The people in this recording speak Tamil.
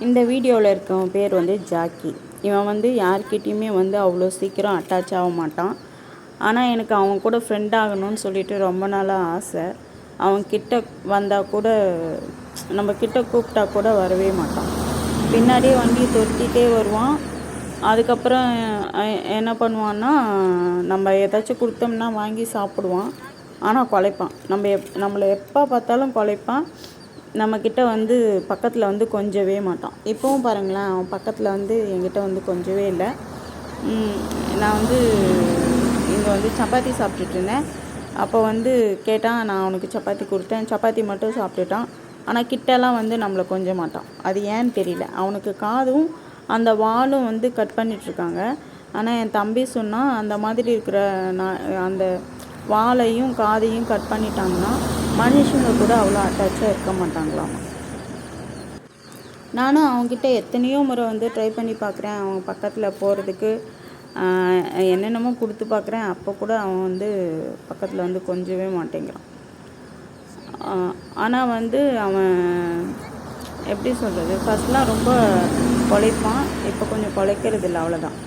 இந்த வீடியோவில் இருக்கவன் பேர் வந்து ஜாக்கி. இவன் வந்து யார்கிட்டையுமே வந்து அவ்வளோ சீக்கிரம் அட்டாச் ஆக மாட்டான். ஆனால் எனக்கு அவன் கூட ஃப்ரெண்ட் ஆகணும்னு சொல்லிட்டு ரொம்ப நாளாக ஆசை. அவன் கிட்ட வந்தால் கூட நம்ம கிட்ட கூப்பிட்டா கூட வரவே மாட்டான். பின்னாடியே வண்டி தொட்டிகிட்டே வருவான். அதுக்கப்புறம் என்ன பண்ணுவான்னா, நம்ம ஏதாச்சும் கொடுத்தோம்னா வாங்கி சாப்பிடுவான். ஆனால் குலைப்பான். நம்மளை எப்போ பார்த்தாலும் குலைப்பான். நம்மக்கிட்ட வந்து பக்கத்தில் வந்து கொஞ்சவே மாட்டான். இப்போவும் பாருங்களேன், அவன் பக்கத்தில் வந்து என்கிட்ட வந்து கொஞ்சவே இல்லை. நான் வந்து இங்கே வந்து சப்பாத்தி சாப்பிட்டுட்டு இருந்தேன். அப்போ வந்து கேட்டான், நான் அவனுக்கு சப்பாத்தி கொடுத்தேன். சப்பாத்தி மட்டும் சாப்பிட்டுட்டான். ஆனால் கிட்டலாம் வந்து நம்மளை கொஞ்ச மாட்டான். அது ஏன்னு தெரியல. அவனுக்கு காதும் அந்த வாலும் வந்து கட் பண்ணிகிட்ருக்காங்க. ஆனால் என் தம்பி சொன்னால், அந்த மாதிரி இருக்கிற அந்த வாலையும் காதையும் கட் பண்ணிட்டாங்கன்னா மனுஷங்க கூட அவ்வளோ அட்டாச்சாக இருக்க மாட்டாங்களாமா. நானும் அவங்கக்கிட்ட எத்தனையோ முறை வந்து ட்ரை பண்ணி பார்க்குறேன். அவங்க பக்கத்தில் போகிறதுக்கு என்னென்னமோ கொடுத்து பார்க்குறேன். அப்போ கூட அவன் வந்து பக்கத்தில் வந்து கொஞ்சவே மாட்டேங்கிறான். ஆனால் வந்து அவன் எப்படி சொல்கிறது, ஃபஸ்ட்லாம் ரொம்ப குலைப்பான். இப்போ கொஞ்சம் குலைக்கிறது இல்லை, அவ்வளோதான்.